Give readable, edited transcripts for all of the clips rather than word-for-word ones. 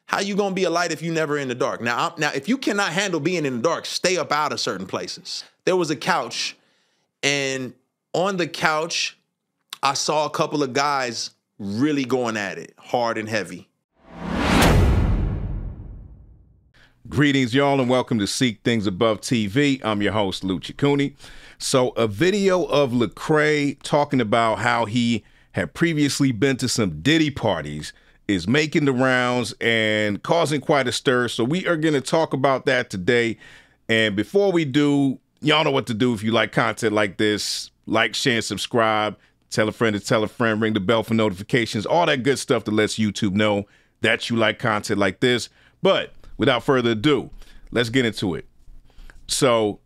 How you gonna be a light if you never in the dark? Now, if you cannot handle being in the dark, stay up out of certain places. There was a couch, and on the couch, I saw a couple of guys really going at it, hard and heavy. Greetings, y'all, and welcome to Seek Things Above TV. I'm your host, Lucci Cooney. So a video of Lecrae talking about how he had previously been to some Diddy parties is making the rounds and causing quite a stir. So we are going to talk about that today. And before we do, y'all know what to do if you like content like this. Like, share, and subscribe. Tell a friend to tell a friend. Ring the bell for notifications. All that good stuff that lets YouTube know that you like content like this. But without further ado, let's get into it. So,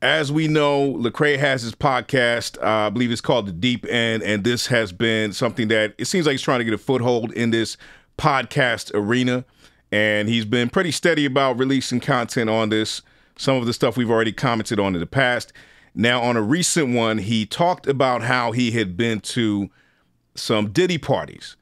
as we know, Lecrae has his podcast. I believe it's called The Deep End, and this has been something that it seems like he's trying to get a foothold in this podcast arena, and he's been pretty steady about releasing content on this. Some of the stuff we've already commented on in the past. Now, on a recent one, he talked about how he had been to some Diddy parties.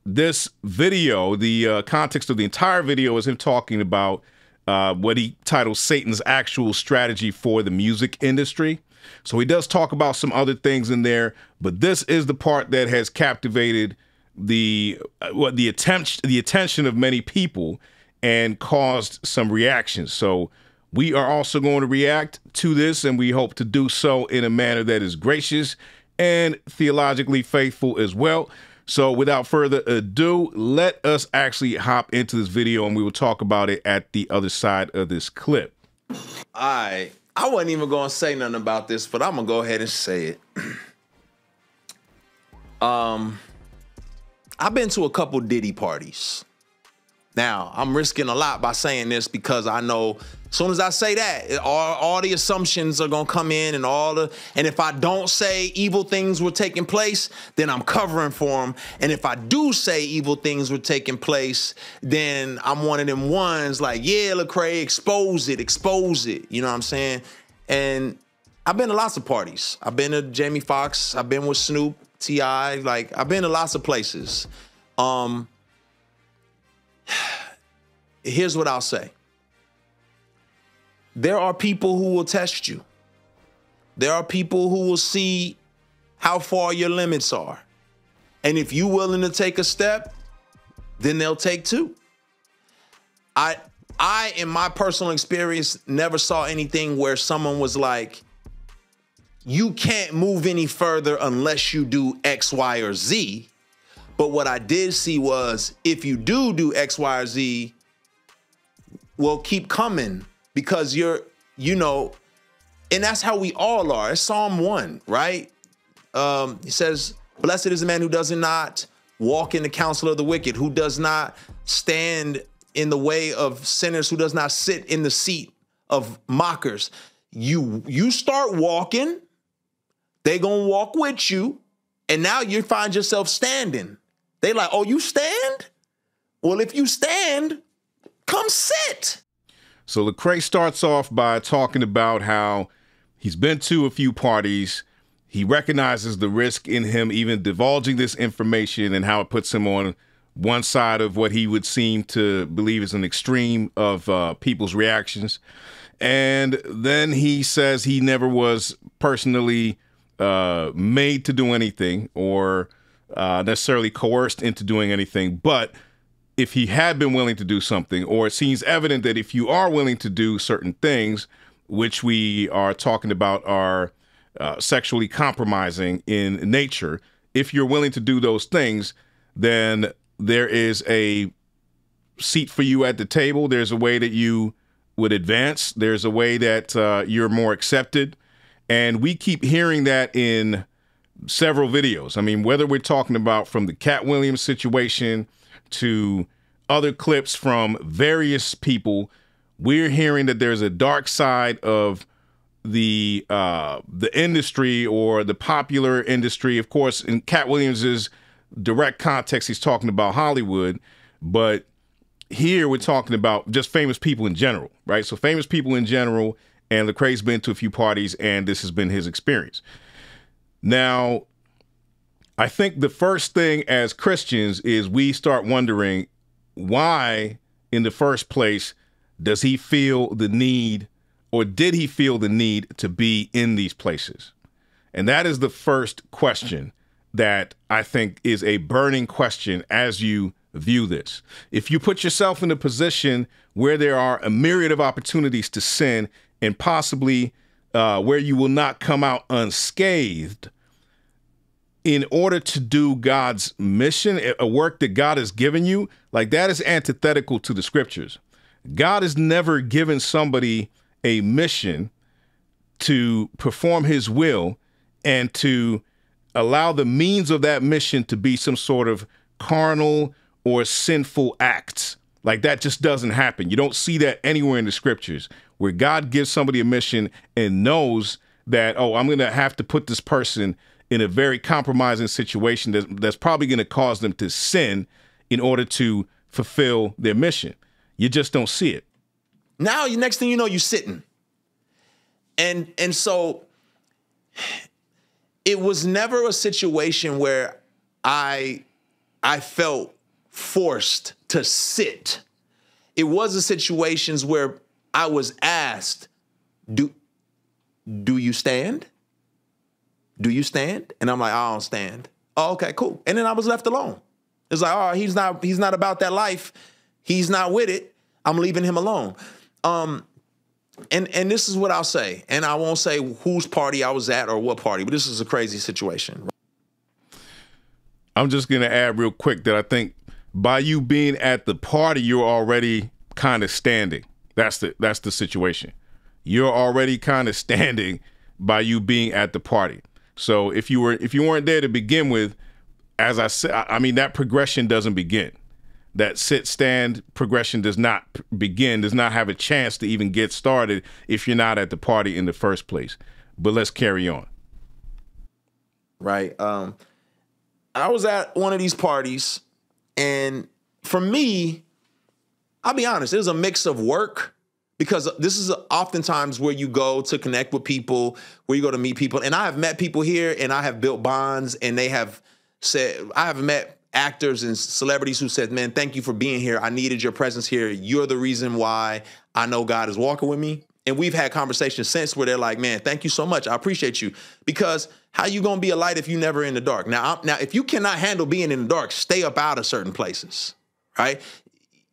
This video, the context of the entire video is him talking about what he titles Satan's actual strategy for the music industry. So he does talk about some other things in there, but this is the part that has captivated the attention of many people and caused some reactions. So we are also going to react to this, and we hope to do so in a manner that is gracious and theologically faithful as well. So without further ado, let us actually hop into this video, and we will talk about it at the other side of this clip. I wasn't even going to say nothing about this, but I'm going to go ahead and say it. I've been to a couple Diddy parties. Now, I'm risking a lot by saying this because I know as soon as I say that, all the assumptions are going to come in and if I don't say evil things were taking place, then I'm covering for them. And if I do say evil things were taking place, then I'm one of them ones like, yeah, Lecrae, expose it. You know what I'm saying? And I've been to lots of parties. I've been to Jamie Foxx. I've been with Snoop, T.I. Like, I've been to lots of places. Here's what I'll say. There are people who will test you. There are people who will see how far your limits are. And if you're willing to take a step, then they'll take two. I, in my personal experience, never saw anything where someone was like, you can't move any further unless you do X, Y, or Z. But what I did see was if you do X, Y, or Z, well, keep coming because and that's how we all are. It's Psalm 1, right? He says, blessed is the man who does not walk in the counsel of the wicked, who does not stand in the way of sinners, who does not sit in the seat of mockers. You start walking, they gonna walk with you, and now you find yourself standing. They like, oh, you stand? Well, if you stand, come sit. So Lecrae starts off by talking about how he's been to a few parties. He recognizes the risk in him even divulging this information and how it puts him on one side of what he would seem to believe is an extreme of people's reactions. And then he says he never was personally made to do anything or necessarily coerced into doing anything, but if he had been willing to do something, or it seems evident that if you are willing to do certain things, which we are talking about are sexually compromising in nature, if you're willing to do those things, then there is a seat for you at the table. There's a way that you would advance. There's a way that you're more accepted. And we keep hearing that in several videos. I mean, whether we're talking about from the Cat Williams situation to other clips from various people, we're hearing that there's a dark side of the industry or the popular industry. Of course, in Cat Williams's direct context, he's talking about Hollywood, but here we're talking about just famous people in general, right? So famous people in general, and Lecrae's been to a few parties, and this has been his experience. Now, I think the first thing as Christians is we start wondering, why in the first place does he feel the need, or did he feel the need to be in these places? And that is the first question that I think is a burning question as you view this. If you put yourself in a position where there are a myriad of opportunities to sin and possibly where you will not come out unscathed, in order to do God's mission, a work that God has given you, like that is antithetical to the scriptures. God has never given somebody a mission to perform his will and to allow the means of that mission to be some sort of carnal or sinful acts. Like that just doesn't happen. You don't see that anywhere in the scriptures where God gives somebody a mission and knows that, oh, I'm going to have to put this person in a very compromising situation that's probably going to cause them to sin in order to fulfill their mission. You just don't see it. Now, next thing you know, you're sitting. And so it was never a situation where I felt forced to sit. It was a situations where I was asked, do you stand? Do you stand? And I'm like, I don't stand. Oh, okay, cool. And then I was left alone. It's like, oh, he's not about that life. He's not with it. I'm leaving him alone. And this is what I'll say. And I won't say whose party I was at or what party, but this is a crazy situation. I'm just going to add real quick that I think by you being at the party, you're already kind of standing. That's the situation. You're already kind of standing by you being at the party. So if you weren't there to begin with, as I said, I mean, that progression doesn't begin. That sit-stand progression does not begin, does not have a chance to even get started if you're not at the party in the first place. But let's carry on. Right. I was at one of these parties, and for me, I'll be honest, it was a mix of work, because this is oftentimes where you go to connect with people, where you go to meet people. And I have met people here, and I have built bonds, and they have said, I have met actors and celebrities who said, man, thank you for being here. I needed your presence here. You're the reason why I know God is walking with me. And we've had conversations since where they're like, man, thank you so much. I appreciate you. Because how you going to be a light if you never in the dark? Now, if you cannot handle being in the dark, stay up out of certain places, right?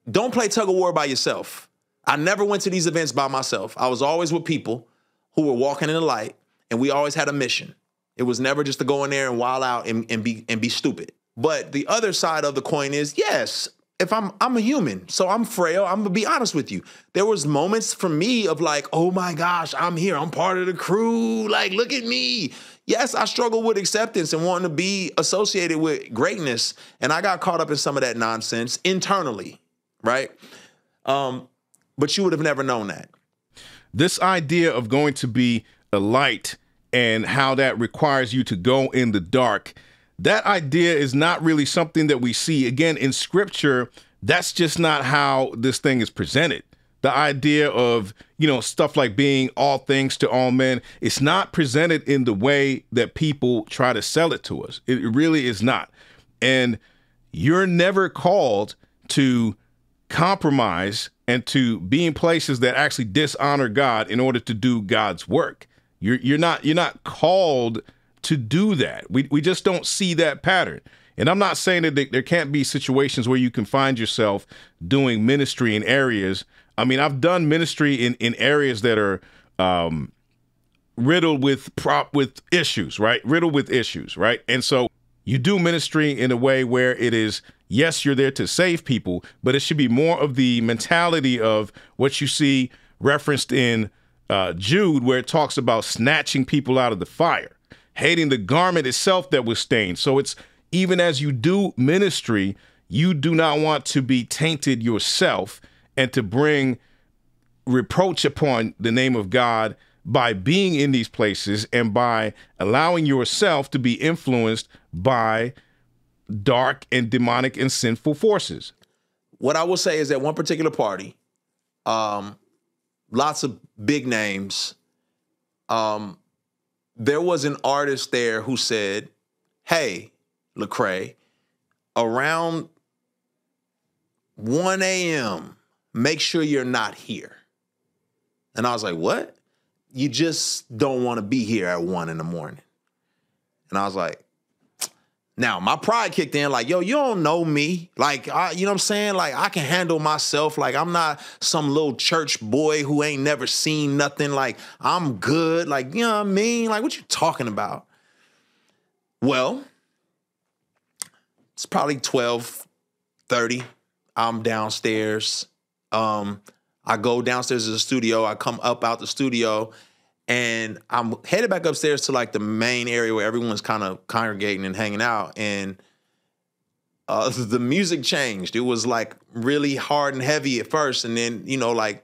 Don't play tug of war by yourself. I never went to these events by myself. I was always with people who were walking in the light, and we always had a mission. It was never just to go in there and wild out and be stupid. But the other side of the coin is, yes, if I'm a human, so I'm frail. I'm gonna be honest with you. There was moments for me of like, oh my gosh, I'm here. I'm part of the crew. Like, look at me. Yes, I struggle with acceptance and wanting to be associated with greatness. And I got caught up in some of that nonsense internally, right? But you would have never known that. This idea of going to be a light and how that requires you to go in the dark, that idea is not really something that we see. Again, in scripture, that's just not how this thing is presented. The idea of, stuff like being all things to all men, it's not presented in the way that people try to sell it to us. It really is not. And you're never called to compromise and to be in places that actually dishonor God in order to do God's work. You're not called to do that. We just don't see that pattern. And I'm not saying that there can't be situations where you can find yourself doing ministry in areas. I mean, I've done ministry in areas that are riddled with issues, right? Riddled with issues, right? And so you do ministry in a way where it is, yes, you're there to save people, but it should be more of the mentality of what you see referenced in Jude, where it talks about snatching people out of the fire, hating the garment itself that was stained. So it's, even as you do ministry, you do not want to be tainted yourself and to bring reproach upon the name of God by being in these places and by allowing yourself to be influenced by dark and demonic and sinful forces. What I will say is that one particular party, lots of big names, there was an artist there who said, hey, Lecrae, around 1 a.m., make sure you're not here. And I was like, what? You just don't want to be here at 1 in the morning. And I was like, now my pride kicked in like, yo, you don't know me. Like, you know what I'm saying? Like, I can handle myself. Like, I'm not some little church boy who ain't never seen nothing. Like, I'm good. Like, you know what I mean? Like, what you talking about? Well, it's probably 12:30. I'm downstairs. I go downstairs to the studio. I come up out the studio, and I'm headed back upstairs to like the main area where everyone's kind of congregating and hanging out. And the music changed. It was like really hard and heavy at first, and then, you know, like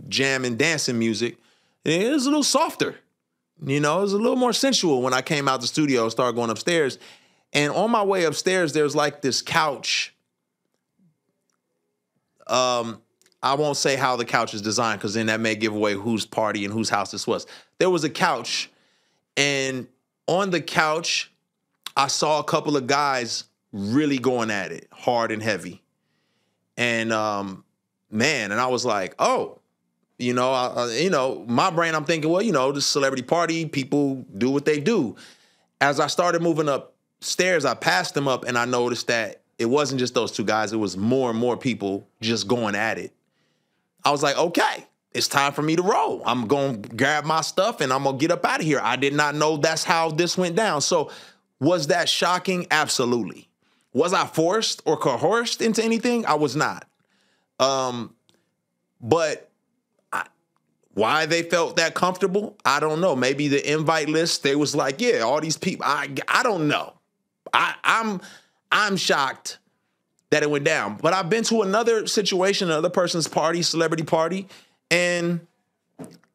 jam and dancing music. And it was a little softer. You know, it was a little more sensual when I came out the studio and started going upstairs. And on my way upstairs, there's like this couch. I won't say how the couch is designed because then that may give away whose party and whose house this was. There was a couch, and on the couch, I saw a couple of guys really going at it, hard and heavy. And man, and I was like, oh, you know, my brain, I'm thinking, well, you know, this celebrity party, people do what they do. As I started moving upstairs, I passed them up, and I noticed that it wasn't just those two guys. It was more and more people just going at it. I was like, okay, it's time for me to roll. I'm going to grab my stuff and I'm going to get up out of here. I did not know that's how this went down. So was that shocking? Absolutely. Was I forced or coerced into anything? I was not. But why they felt that comfortable, I don't know. Maybe the invite list, they was like, yeah, all these people. I don't know. I'm shocked that it went down. But I've been to another situation, another person's party, celebrity party, and,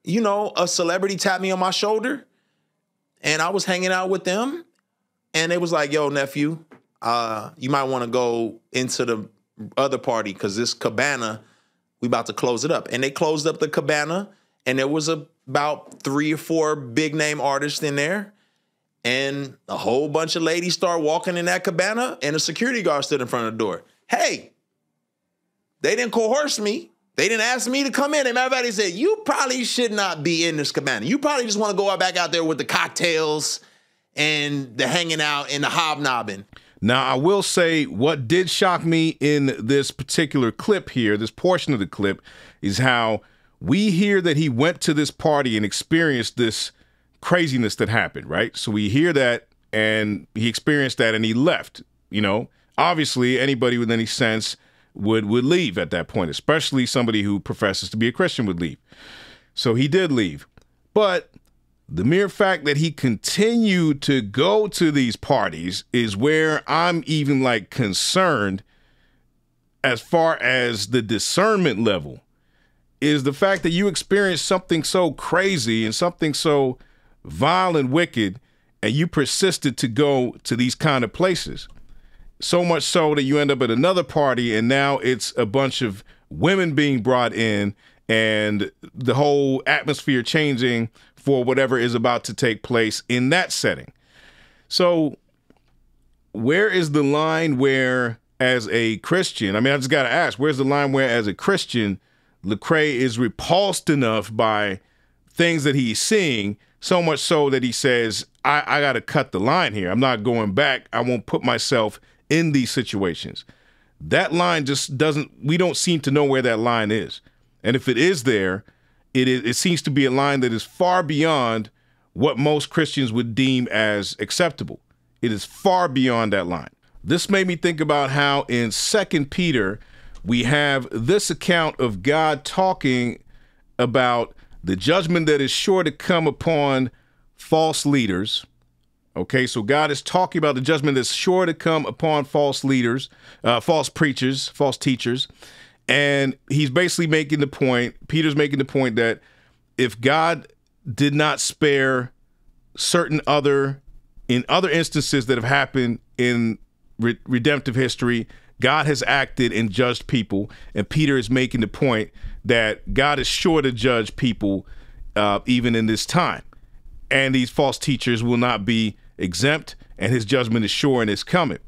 you know, a celebrity tapped me on my shoulder, and I was hanging out with them, and they was like, yo, nephew, you might want to go into the other party because this cabana, we about to close it up. And they closed up the cabana, and there was about 3 or 4 big name artists in there. And a whole bunch of ladies start walking in that cabana, and a security guard stood in front of the door. Hey, they didn't coerce me. They didn't ask me to come in. And everybody said, you probably should not be in this cabana. You probably just want to go back out there with the cocktails and the hanging out and the hobnobbing. Now, I will say what did shock me in this particular clip here, this portion of the clip, is how we hear that he went to this party and experienced this craziness that happened, right? So we hear that, and he experienced that, and he left. You know, obviously anybody with any sense would leave at that point, especially somebody who professes to be a Christian would leave. So he did leave. But the mere fact that he continued to go to these parties is where I'm even like concerned as far as the discernment level, is the fact that you experienced something so crazy and something so vile and wicked, and you persisted to go to these kind of places. So much so that you end up at another party, and now it's a bunch of women being brought in and the whole atmosphere changing for whatever is about to take place in that setting. So where is the line where, as a Christian, I mean, I just got to ask, where's the line where, as a Christian, Lecrae is repulsed enough by things that he's seeing, so much so that he says, I got to cut the line here. I'm not going back. I won't put myself in these situations. That line just doesn't, we don't seem to know where that line is. And if it is there, it seems to be a line that is far beyond what most Christians would deem as acceptable. It is far beyond that line. This made me think about how in 2 Peter, we have this account of God talking about the judgment that is sure to come upon false leaders. Okay, so God is talking about the judgment that's sure to come upon false leaders, false preachers, false teachers. And he's basically making the point, Peter's making the point that if God did not spare certain in other instances that have happened in redemptive history, God has acted and judged people. And Peter is making the point that God is sure to judge people even in this time. And these false teachers will not be exempt, and his judgment is sure and is coming.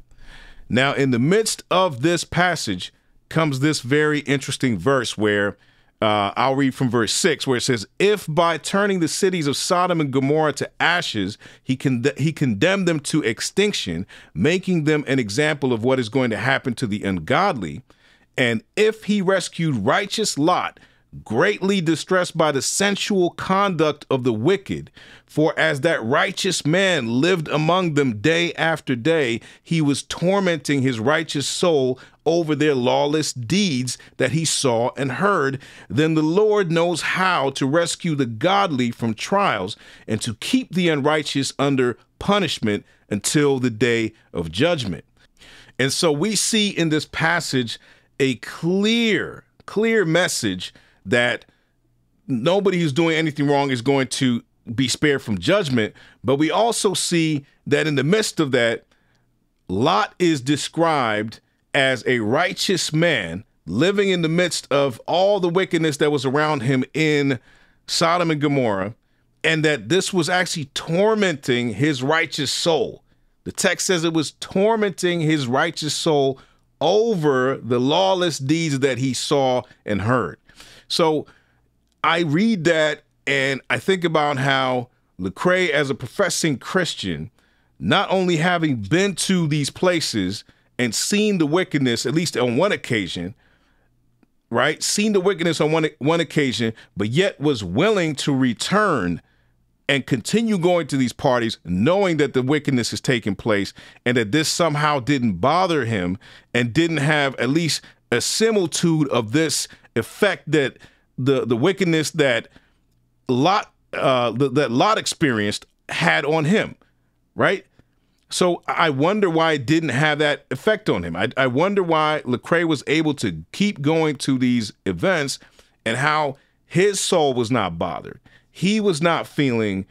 Now, in the midst of this passage, comes this very interesting verse where I'll read from verse 6, where it says, if by turning the cities of Sodom and Gomorrah to ashes, he condemned them to extinction, making them an example of what is going to happen to the ungodly, and if he rescued righteous Lot, greatly distressed by the sensual conduct of the wicked, for as that righteous man lived among them day after day, he was tormenting his righteous soul over their lawless deeds that he saw and heard, then the Lord knows how to rescue the godly from trials and to keep the unrighteous under punishment until the day of judgment. And so we see in this passage a clear message that nobody who's doing anything wrong is going to be spared from judgment. But we also see that in the midst of that, Lot is described as a righteous man living in the midst of all the wickedness that was around him in Sodom and Gomorrah, and that this was actually tormenting his righteous soul. The text says it was tormenting his righteous soul over the lawless deeds that he saw and heard. So I read that and I think about how Lecrae, as a professing Christian, not only having been to these places and seen the wickedness, at least on one occasion, right? Seen the wickedness on one occasion, but yet was willing to return and continue going to these parties, knowing that the wickedness is taking place and that this somehow didn't bother him and didn't have at least a similitude of this effect that the wickedness that Lot experienced had on him, right? So I wonder why it didn't have that effect on him. I wonder why Lecrae was able to keep going to these events and how his soul was not bothered. He was not feeling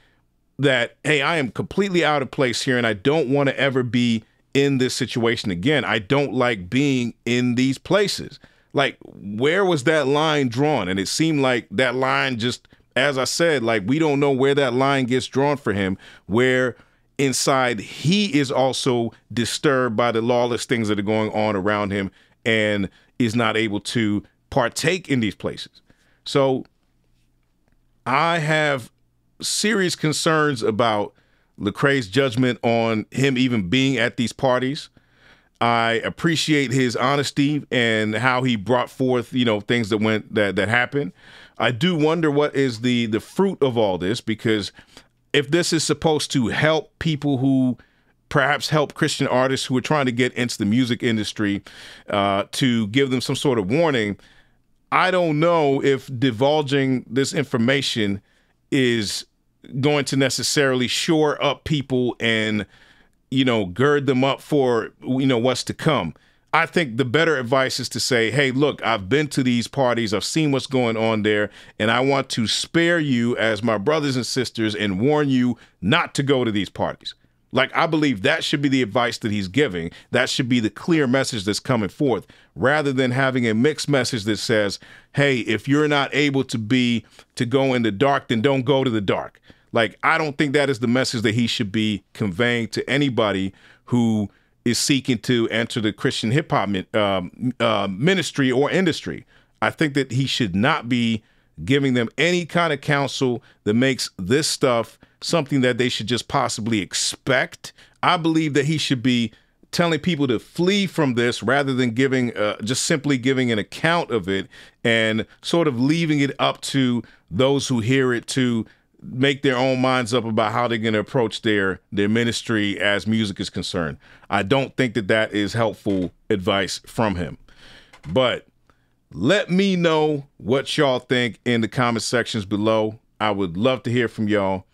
that, hey, I am completely out of place here and I don't want to ever be in this situation again. I don't like being in these places. Like, where was that line drawn? And it seemed like that line just, as I said, like, we don't know where that line gets drawn for him, where inside he is also disturbed by the lawless things that are going on around him and is not able to partake in these places. So I have serious concerns about Lecrae's judgment on him even being at these parties. I appreciate his honesty and how he brought forth, things that happened. I do wonder what is the fruit of all this, because if this is supposed to help people who perhaps help Christian artists who are trying to get into the music industry, to give them some sort of warning, I don't know if divulging this information is going to necessarily shore up people and gird them up for, what's to come. I think the better advice is to say, hey, look, I've been to these parties. I've seen what's going on there, and I want to spare you as my brothers and sisters and warn you not to go to these parties. Like, I believe that should be the advice that he's giving. That should be the clear message that's coming forth, rather than having a mixed message that says, hey, if you're not able to go in the dark, then don't go to the dark. Like, I don't think that is the message that he should be conveying to anybody who is seeking to enter the Christian hip hop ministry or industry. I think that he should not be giving them any kind of counsel that makes this stuff something that they should just possibly expect. I believe that he should be telling people to flee from this rather than just simply giving an account of it and sort of leaving it up to those who hear it to make their own minds up about how they're going to approach their ministry as music is concerned. I don't think that is helpful advice from him. But let me know what y'all think in the comment sections below. I would love to hear from y'all.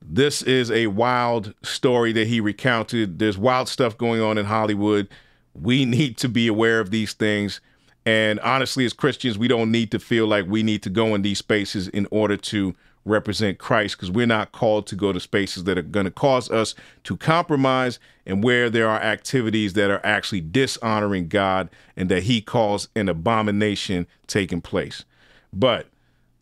This is a wild story that he recounted. There's wild stuff going on in Hollywood. We need to be aware of these things. And honestly, as Christians, we don't need to feel like we need to go in these spaces in order to represent Christ, because we're not called to go to spaces that are going to cause us to compromise and where there are activities that are actually dishonoring God and that he calls an abomination taking place. But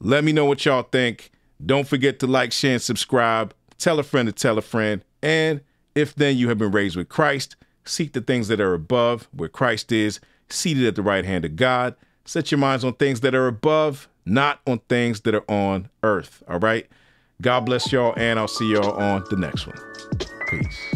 let me know what y'all think. Don't forget to like, share, and subscribe. Tell a friend to tell a friend. And if then you have been raised with Christ, seek the things that are above where Christ is. seated at the right hand of God. Set your minds on things that are above, not on things that are on earth. All right? God bless y'all, and I'll see y'all on the next one. Peace.